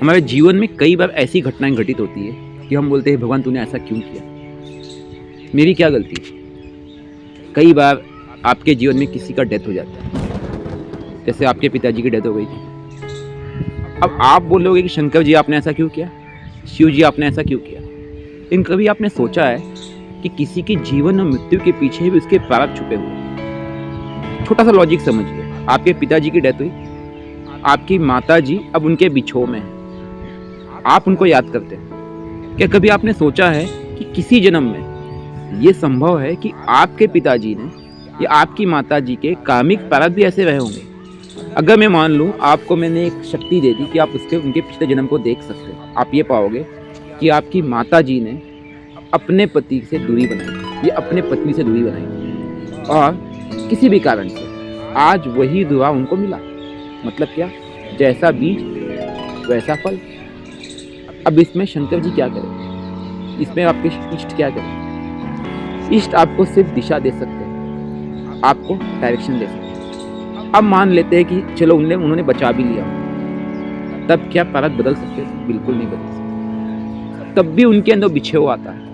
हमारे जीवन में कई बार ऐसी घटनाएं घटित होती है कि हम बोलते हैं भगवान तूने ऐसा क्यों किया, मेरी क्या गलती है। कई बार आपके जीवन में किसी का डेथ हो जाता है, जैसे आपके पिताजी की डेथ हो गई थी। अब आप बोलोगे कि शंकर जी आपने ऐसा क्यों किया, शिव जी आपने ऐसा क्यों किया। लेकिन कभी आपने सोचा है कि किसी के जीवन और मृत्यु के पीछे भी उसके प्रारब्ध छुपे हुए। छोटा सा लॉजिक समझिए, आपके पिताजी की डेथ हुई, आपकी माता जी अब उनके बिछोह में है, आप उनको याद करते हैं। क्या कभी आपने सोचा है कि किसी जन्म में ये संभव है कि आपके पिताजी ने या आपकी माता जी के कामिक प्रारब्ध भी ऐसे रहे होंगे। अगर मैं मान लूँ आपको मैंने एक शक्ति दे दी कि आप उनके पिछले जन्म को देख सकते हैं, आप ये पाओगे कि आपकी माता जी ने अपने पति से दूरी बनाई या अपने पत्नी से दूरी बनाई और किसी भी कारण से आज वही दुआ उनको मिला। मतलब क्या, जैसा बीज वैसा फल। अब इसमें शंकर जी क्या करें, इसमें आपके इष्ट क्या करें। इष्ट आपको सिर्फ दिशा दे सकते हैं, आपको डायरेक्शन दे सकते हैं। अब मान लेते हैं कि चलो उन्होंने बचा भी लिया, तब क्या प्रारब्ध बदल सकते हैं? बिल्कुल नहीं बदल सकते। तब भी उनके अंदर बिछेव आता है।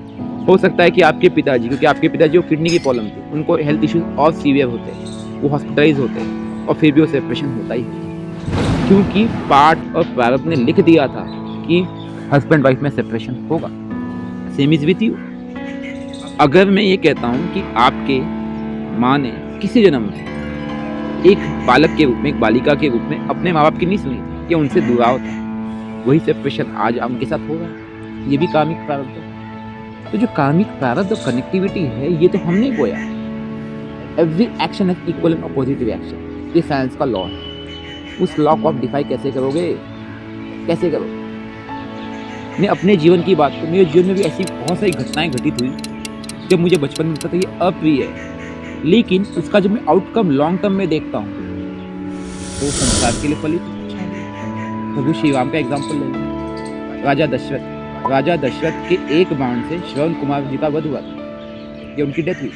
हो सकता है कि आपके पिताजी, क्योंकि आपके पिताजी को किडनी की प्रॉब्लम थी, उनको हेल्थ इश्यूज और सीवियर होते हैं, वो हॉस्पिटलाइज होते हैं और फिर भी वो सेपरेशन होता ही है, क्योंकि पाठ और प्रारब्ध ने लिख दिया था कि हस्बैंड वाइफ में सेपरेशन होगा। Same is with you. अगर मैं ये कहता हूँ कि आपके माँ ने किसी जन्म में एक बालक के रूप में, एक बालिका के रूप में अपने माँ बाप की नहीं सुनी थी या उनसे दुराव था, वही सेपरेशन आज उनके साथ हो रहा है, ये भी कामिक प्रारब्ध है। तो जो कामिक प्रारब्ध और कनेक्टिविटी है, ये तो हमने बोया। Every action has equal and opposite reaction, ये साइंस का लॉ है। उस लॉ को आप डिफाई कैसे करोगे, कैसे करोगे। मैं अपने जीवन की बात करूँ, मेरे जीवन में भी ऐसी बहुत सारी घटनाएं घटित हुई जब मुझे बचपन में लगता था ये अप्रिय है, लेकिन उसका जब मैं आउटकम लॉन्ग टर्म में देखता हूँ तो संसार के लिए फलित। प्रभु श्री राम का एग्जाम्पल ले लो। राजा दशरथ के एक बाण से श्रवण कुमार जी का वध हुआ था, ये उनकी डेथ हुई।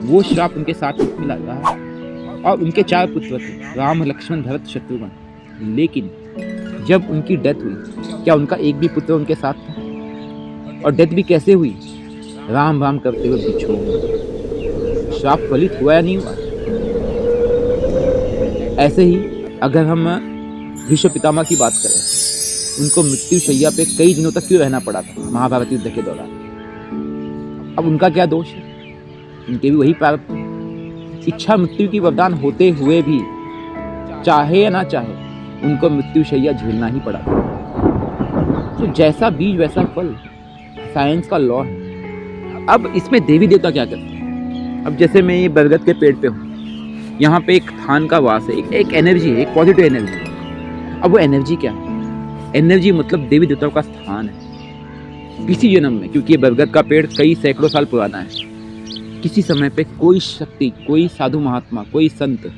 वो श्राप उनके साथ मिला रहा और उनके 4 पुत्र थे, राम, लक्ष्मण, भरत, शत्रुघ्न। लेकिन जब उनकी डेथ हुई, क्या उनका एक भी पुत्र उनके साथ था? और डेथ भी कैसे हुई? राम राम करते हुए बिछो। श्राप फलित हुआ या नहीं हुआ? ऐसे ही अगर हम भीष्म पितामह की बात करें, उनको मृत्यु शैया पे कई दिनों तक क्यों रहना पड़ा था महाभारत युद्ध के दौरान? अब उनका क्या दोष है? उनके भी वही प्रारब्ध। इच्छा मृत्यु की वरदान होते हुए भी चाहे या ना चाहे उनको मृत्यु शैया झेलना ही पड़ा। तो जैसा बीज वैसा फल, साइंस का लॉ है। अब इसमें देवी देवता क्या करते हैं? अब जैसे मैं ये बरगद के पेड़ पे हूँ, यहाँ पे एक थान का वास है, एक एनर्जी है, एक पॉजिटिव एनर्जी। अब वो एनर्जी क्या है? एनर्जी मतलब देवी देवताओं का स्थान है। किसी जन्म में, क्योंकि ये बरगद का पेड़ कई सैकड़ों साल पुराना है, किसी समय पे कोई शक्ति, कोई साधु महात्मा, कोई संत,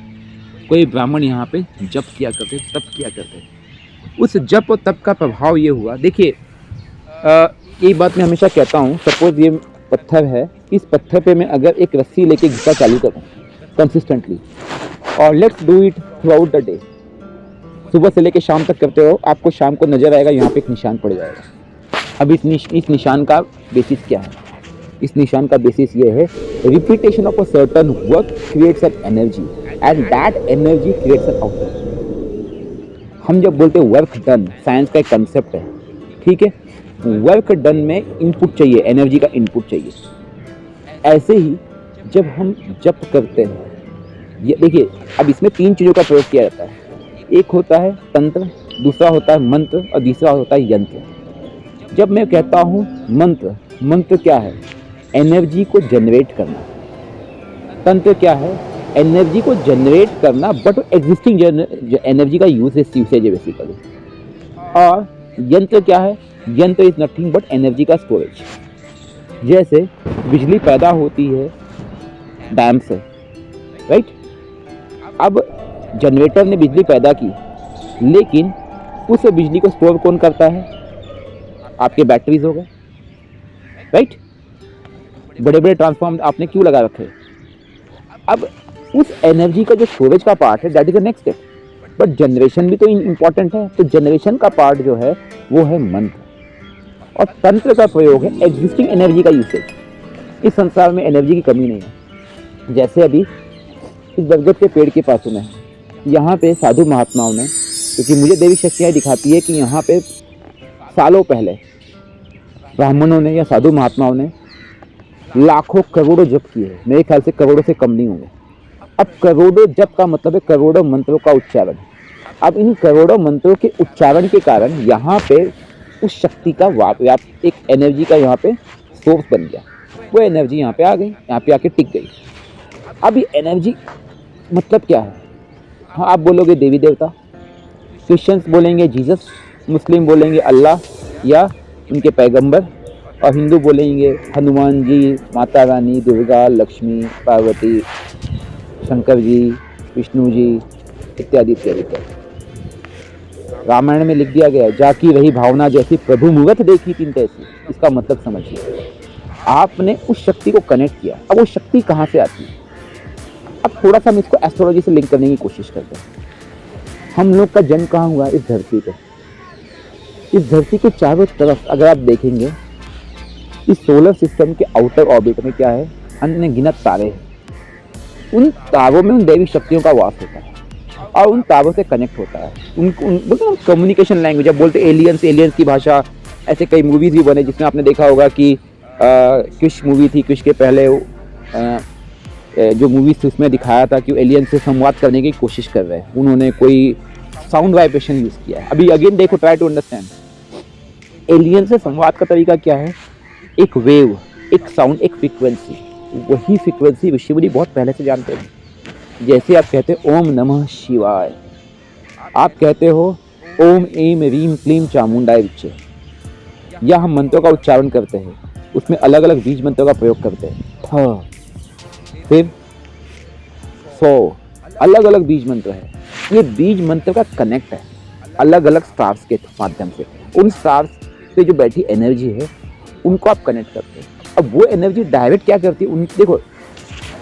कोई ब्राह्मण यहाँ पे जप किया करते, तप किया करते। उस जप और तप का प्रभाव ये हुआ। देखिए, एक बात मैं हमेशा कहता हूँ, सपोज ये पत्थर है, इस पत्थर पे मैं अगर एक रस्सी लेके घिसना चालू करूँ कंसिस्टेंटली, और let's do it through out the day, सुबह से लेके शाम तक करते हो, आपको शाम को नजर आएगा यहाँ पे एक निशान पड़ जाएगा। अब इस निशान का बेसिस क्या है? इस निशान का बेसिस ये है, repetition of a certain work creates an energy and that energy creates an output. हम जब बोलते हैं वर्क डन, साइंस का एक कंसेप्ट है, ठीक है। वर्क डन में इनपुट चाहिए, एनर्जी का इनपुट चाहिए। ऐसे ही जब हम जप करते हैं, ये देखिए, अब इसमें 3 चीज़ों का प्रयोग किया जाता है। एक होता है तंत्र, दूसरा होता है मंत्र और तीसरा होता है यंत्र। जब मैं कहता हूँ मंत्र, मंत्र क्या है? एनर्जी को जनरेट करना। तंत्र क्या है? एनर्जी को जनरेट करना, बट एग्जिस्टिंग एनर्जी का यूसेज है बेसिकली। और यंत्र क्या है? यंत्र इज नथिंग बट एनर्जी का स्टोरेज। जैसे बिजली पैदा होती है डैम से, राइट। अब जनरेटर ने बिजली पैदा की, लेकिन उस बिजली को स्टोर कौन करता है? आपके बैटरीज हो गए, राइट। बड़े बड़े ट्रांसफार्मर आपने क्यों लगा रखे? अब उस एनर्जी का जो स्टोरेज का पार्ट है, that is the next step. But generation भी तो इम्पॉर्टेंट है। तो जनरेशन का पार्ट जो है वो है मंत्र, और तंत्र का प्रयोग है एग्जिस्टिंग एनर्जी का यूसेज। इस संसार में एनर्जी की कमी नहीं है। जैसे अभी इस बरगद के पेड़ के पास में यहाँ पे साधु महात्माओं ने, क्योंकि मुझे देवी शक्तियाँ दिखाती है कि यहाँ पे सालों पहले ब्राह्मणों ने या साधु महात्माओं ने लाखों करोड़ों जप किए। मेरे ख्याल से करोड़ों से कम नहीं होंगे। अब करोड़ों जप का मतलब है करोड़ों मंत्रों का उच्चारण। अब इन करोड़ों मंत्रों के उच्चारण के कारण यहाँ पे उस शक्ति का एक एनर्जी का यहाँ पे सोर्स बन गया। वो एनर्जी यहाँ पे आ गई, यहाँ पे आके टिक गई। अब ये एनर्जी मतलब क्या है? हाँ, आप बोलोगे देवी देवता, क्रिश्चियंस बोलेंगे जीसस, मुस्लिम बोलेंगे अल्लाह या उनके पैगंबर, और हिंदू बोलेंगे हनुमान जी, माता रानी, दुर्गा, लक्ष्मी, पार्वती, शंकर जी, विष्णु जी, इत्यादि इत्यादि इत्यादि। रामायण में लिख दिया गया है, जाकी रही भावना जैसी प्रभु मूरत देखी तीन तैसी। इसका मतलब समझिए, आपने उस शक्ति को कनेक्ट किया। अब वो शक्ति कहाँ से आती है? अब थोड़ा सा हम इसको एस्ट्रोलॉजी से लिंक करने की कोशिश करते हैं। हम लोग का जन्म कहाँ हुआ? इस धरती पे। इस धरती के चारों तरफ अगर आप देखेंगे, इस सोलर सिस्टम के आउटर ऑर्बिट में क्या है? अनगिनत तारे हैं। उन तारों में उन दैवी शक्तियों का वास होता है और उन तारों से कनेक्ट होता है। मतलब कम्युनिकेशन लैंग्वेज, अब बोलते एलियंस की भाषा। ऐसे कई मूवीज भी बने जिसमें आपने देखा होगा कि क्रिश मूवी थी, क्रिश के पहले जो मूवीज थी उसमें दिखाया था कि एलियन से संवाद करने की कोशिश कर रहे हैं। उन्होंने कोई साउंड वाइब्रेशन यूज किया है। अभी अगेन देखो, ट्राई टू अंडरस्टैंड एलियन से संवाद का तरीका क्या है? एक वेव, एक साउंड, एक फ्रीक्वेंसी। वही फ्रीक्वेंसी ऋषिमुनि बहुत पहले से जानते हैं। जैसे आप कहते हो ओम नमः शिवाय, आप कहते हो ओम एम रीम क्लीम चामुंडाय विच्चे, या हम मंत्रों का उच्चारण करते हैं, उसमें अलग अलग बीज मंत्रों का प्रयोग करते हैं। फिर 100 अलग अलग बीज मंत्र है। ये बीज मंत्र का कनेक्ट है अलग अलग स्टार्स के माध्यम से। उन स्टार्स पे जो बैठी एनर्जी है उनको आप कनेक्ट करते हैं। अब वो एनर्जी डायरेक्ट क्या करती है? देखो,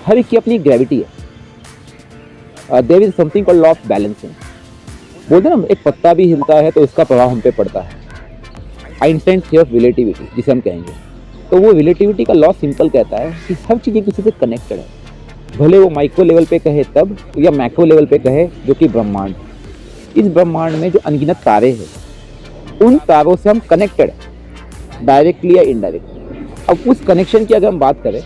हर एक की अपनी ग्रेविटी है। There is something called law of balancing. बोलते ना, एक पत्ता भी हिलता है तो उसका प्रभाव हम पे पड़ता है। आइंस्टाइन थ्योरी ऑफ रिलेटिविटी जिसे हम कहेंगे, तो वो रिलेटिविटी का लॉ सिंपल कहता है कि हर चीज़ किसी से कनेक्टेड है। भले वो माइक्रो लेवल पे कहे तब, या मैक्रो लेवल पे कहे, जो कि ब्रह्मांड। इस ब्रह्मांड में जो अनगिनत तारे हैं, उन तारों से हम कनेक्टेड हैं, डायरेक्टली या इनडायरेक्टली। अब उस कनेक्शन की अगर हम बात करें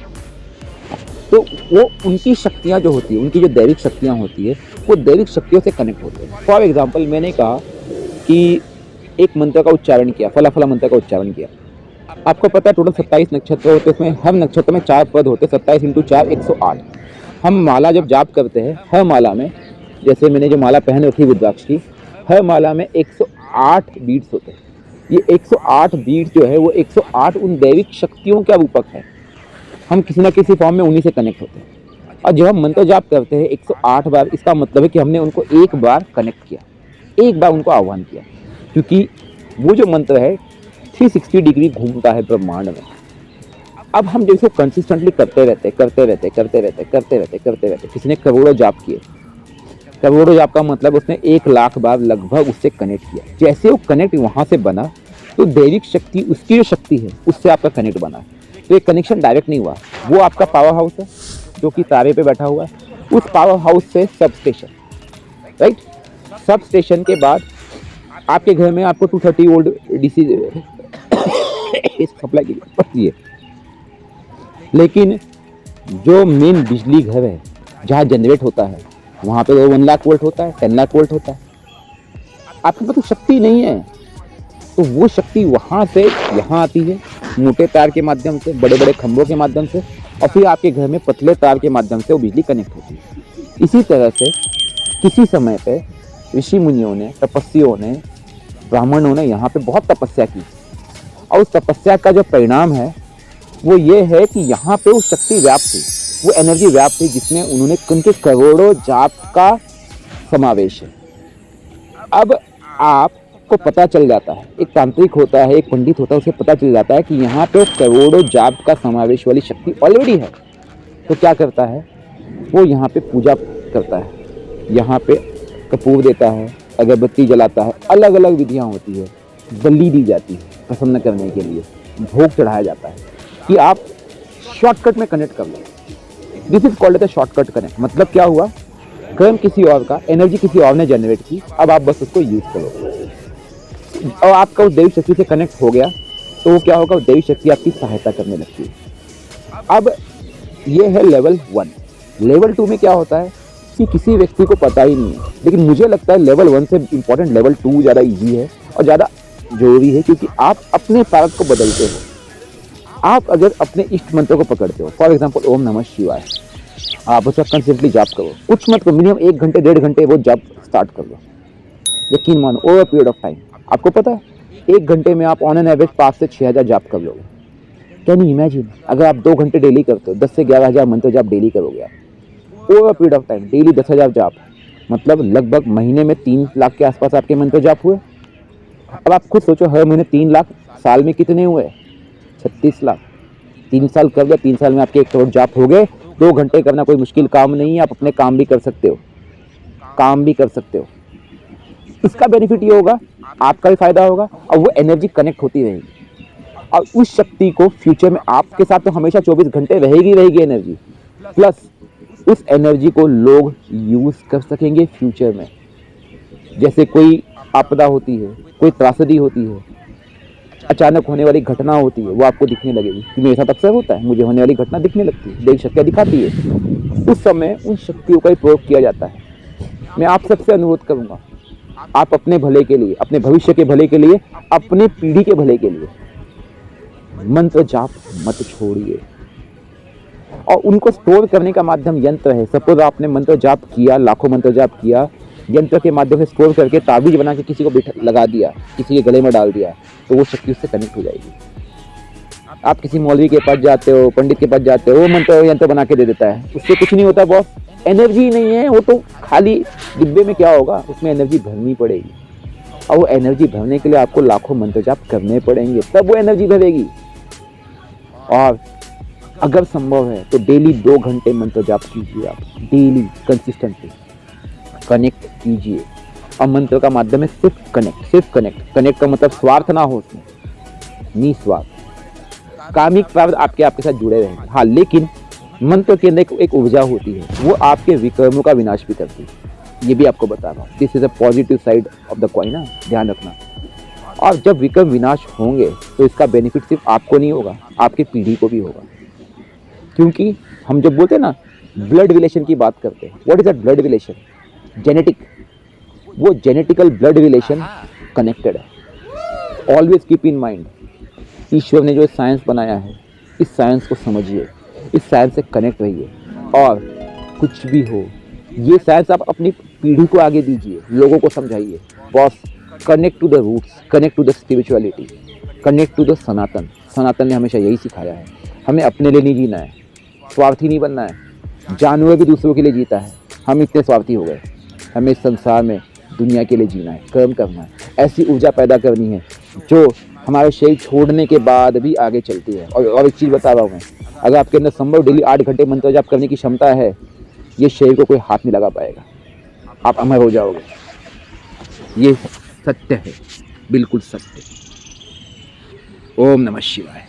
तो वो उनकी शक्तियाँ जो होती है, उनकी जो दैविक शक्तियाँ होती है, वो दैविक शक्तियों से कनेक्ट होते हैं। फॉर एग्जाम्पल, मैंने कहा कि एक मंत्र का उच्चारण किया, फला फला मंत्र का उच्चारण किया। आपको पता है टोटल 27 नक्षत्र होते हैं, उसमें हर नक्षत्र में 4 पद होते हैं। 27 × 4 108। हम माला जब जाप करते हैं, हर माला में, जैसे मैंने जो माला पहन रखी रुद्राक्ष की, हर माला में 108 बीट्स होते हैं। ये 108 बीट्स जो है वो 108 उन दैविक शक्तियों का रूपक है। हम किसी ना किसी फॉर्म में उन्हीं से कनेक्ट होते हैं। और जब हम मंत्र जाप करते हैं 108 बार, इसका मतलब है कि हमने उनको एक बार कनेक्ट किया, एक बार उनको आह्वान किया, क्योंकि वो जो मंत्र है 360 डिग्री घूमता है ब्रह्मांड में। अब हम जब इसको कंसिस्टेंटली करते रहते, किसी ने करोड़ों जाप किए। करोड़ों जाप का मतलब उसने 1 लाख बार लगभग उससे कनेक्ट किया। जैसे वो कनेक्ट वहाँ से बना, तो दैविक शक्ति, उसकी जो शक्ति है, उससे आपका कनेक्ट बना। तो ये कनेक्शन डायरेक्ट नहीं हुआ। वो आपका पावर हाउस है जो कि तारे पे बैठा हुआ है। उस पावर हाउस से sub station, right? Sub station के बाद आपके घर में आपको 230 वोल्ट डीसी सप्लाई की पड़ती है। लेकिन जो मेन बिजली घर है, जहाँ जनरेट होता है, वहाँ पे 1 लाख वोल्ट होता है, 10 लाख वोल्ट होता है। आपके पास तो शक्ति नहीं है, तो वो शक्ति वहाँ से यहाँ आती है, मोटे तार के माध्यम से, बड़े बड़े खंभों के माध्यम से, और फिर आपके घर में पतले तार के माध्यम से वो बिजली कनेक्ट होती है। इसी तरह से किसी समय पे ऋषि मुनियों ने, तपस्वियों ने, ब्राह्मणों ने यहाँ पे बहुत तपस्या की, और उस तपस्या का जो परिणाम है वो ये है कि यहाँ पे वो शक्ति व्याप्त थी, वो एनर्जी व्याप्त थी, जिसमें उन्होंने उनके करोड़ों जाप का समावेश है। अब आपको पता चल जाता है, एक तांत्रिक होता है, एक पंडित होता है, उसे पता चल जाता है कि यहाँ पे करोड़ों जाप का समावेश वाली शक्ति ऑलरेडी है। तो क्या करता है वो? यहाँ पे पूजा करता है, यहाँ पे कपूर देता है, अगरबत्ती जलाता है, अलग अलग विधियाँ होती है, बलि दी जाती है प्रसन्न करने के लिए, भोग चढ़ाया जाता है कि आप शॉर्टकट में कनेक्ट कर लो। This is called the shortcut connect. मतलब क्या हुआ, कर्म किसी और का, एनर्जी किसी और ने जनरेट की, अब आप बस उसको यूज करो और आपका उस दैवी शक्ति से कनेक्ट हो गया तो वो क्या होगा, दैवी शक्ति आपकी सहायता करने लगती है। अब ये है लेवल 1। लेवल 2 में क्या होता है कि किसी व्यक्ति को पता ही नहीं है, लेकिन मुझे लगता है लेवल 1 से इंपॉर्टेंट लेवल 2 ज़्यादा ईजी है और ज़्यादा जरूरी है, क्योंकि आप अपने प्रारब्ध को बदलते हो। आप अगर अपने इष्ट मंत्र को पकड़ते हो, फॉर एग्जाम्पल ओम नमः शिवाय, आप उसका कंसिस्टेंटली जाप करो, कुछ मत करो, मिनिमम 1 घंटे 1.5 घंटे वो जाप स्टार्ट कर लो। यकीन मानो ओवर पीरियड ऑफ टाइम आपको पता है 1 घंटे में आप ऑन एन एवरेज 5 से 6 हज़ार जाप कर लोगे। कैन यू इमेजिन, अगर आप 2 घंटे डेली करते हो, 10 से 11 हज़ार मंत्र जाप डेली करोगे आप over period of time, daily 10 हज़ार जाप, मतलब लगभग महीने में 3 लाख के आसपास आपके मंत्र जाप हुए। अब आप खुद सोचो, हर महीने 3 लाख, साल में कितने हुए, 36 लाख। 3 साल कर गए, 3 साल में आपके 1 करोड़ जाप हो गए। 2 घंटे करना कोई मुश्किल काम नहीं है, आप अपने काम भी कर सकते हो, काम भी कर सकते हो। इसका बेनिफिट ये होगा, आपका भी फायदा होगा और वो एनर्जी कनेक्ट होती रहेगी और उस शक्ति को फ्यूचर में आपके साथ तो हमेशा 24 घंटे रहेगी एनर्जी, प्लस उस एनर्जी को लोग यूज कर सकेंगे फ्यूचर में। जैसे कोई आपदा होती है, कोई त्रासदी होती है, अचानक होने वाली घटना होती है, वो आपको दिखने लगेगी कि मेरे साथ अक्सर होता है, मुझे होने वाली घटना दिखने लगती है, देवी शक्तियाँ दिखाती है। उस समय उन शक्तियों का ही प्रयोग किया जाता है। मैं आप सबसे अनुरोध करूंगा, आप अपने भले के लिए, अपने भविष्य के भले के लिए, अपने पीढ़ी के भले के लिए मंत्र जाप मत छोड़िए। और उनको स्टोर करने का माध्यम यंत्र है। सपोज आपने मंत्र जाप किया, लाखों मंत्र जाप किया, यंत्र के माध्यम से स्टोर करके ताबीज बना के किसी को लगा दिया, किसी के गले में डाल दिया, तो वो शक्ति उससे कनेक्ट हो जाएगी। आप किसी मौलवी के पास जाते हो, पंडित के पास जाते हो, वो मंत्र यंत्र बना के दे देता है, उससे कुछ नहीं होता बॉस, एनर्जी नहीं है, वो तो खाली डिब्बे में क्या होगा, उसमें एनर्जी भरनी पड़ेगी और वो एनर्जी भरने के लिए आपको लाखों मंत्र जाप करने पड़ेंगे, तब वो एनर्जी भरेगी। और अगर संभव है तो डेली 2 घंटे मंत्र जाप कीजिए, आप डेली कंसिस्टेंटली कनेक्ट कीजिए। और मंत्र का माध्यम है सिर्फ कनेक्ट का मतलब स्वार्थ ना हो उसमें, निस्वार्थ। कामिक प्राप्त आपके साथ जुड़े रहेंगे, हाँ, लेकिन मंत्र के अंदर एक ऊर्जा होती है, वो आपके विकर्मों का विनाश भी करती है। ये भी आपको बता रहा हूँ, this is a positive side of the coin, ध्यान रखना। और जब विकर्म विनाश होंगे तो इसका बेनिफिट सिर्फ आपको नहीं होगा, आपकी पीढ़ी को भी होगा। क्योंकि हम जब बोलते हैं ना ब्लड रिलेशन की बात करते हैं, what is that blood relation, genetic, वो जेनेटिकल ब्लड रिलेशन कनेक्टेड है। ऑलवेज कीप इन माइंड, ईश्वर ने जो साइंस बनाया है, इस साइंस को समझिए, इस साइंस से कनेक्ट रहिए और कुछ भी हो, ये साइंस आप अपनी पीढ़ी को आगे दीजिए, लोगों को समझाइए। Boss, connect to the roots, connect to the spirituality, connect to the Sanatan. Sanatan ने हमेशा यही सिखाया है, हमें अपने लिए नहीं जीना है, स्वार्थी नहीं बनना है। जानवर भी दूसरों के लिए जीता है, हम इतने स्वार्थी हो गए। हमें इस संसार में दुनिया के लिए जीना है, कर्म करना है, ऐसी ऊर्जा पैदा करनी है जो हमारे शरीर छोड़ने के बाद भी आगे चलती है। और एक चीज़ बता रहा हूँ मैं, अगर आपके अंदर संभव डेली 8 घंटे मंत्र जाप करने की क्षमता है, ये शरीर को कोई हाथ नहीं लगा पाएगा, आप अमर हो जाओगे। ये सत्य है, बिल्कुल सत्य। ओम नमः शिवाय।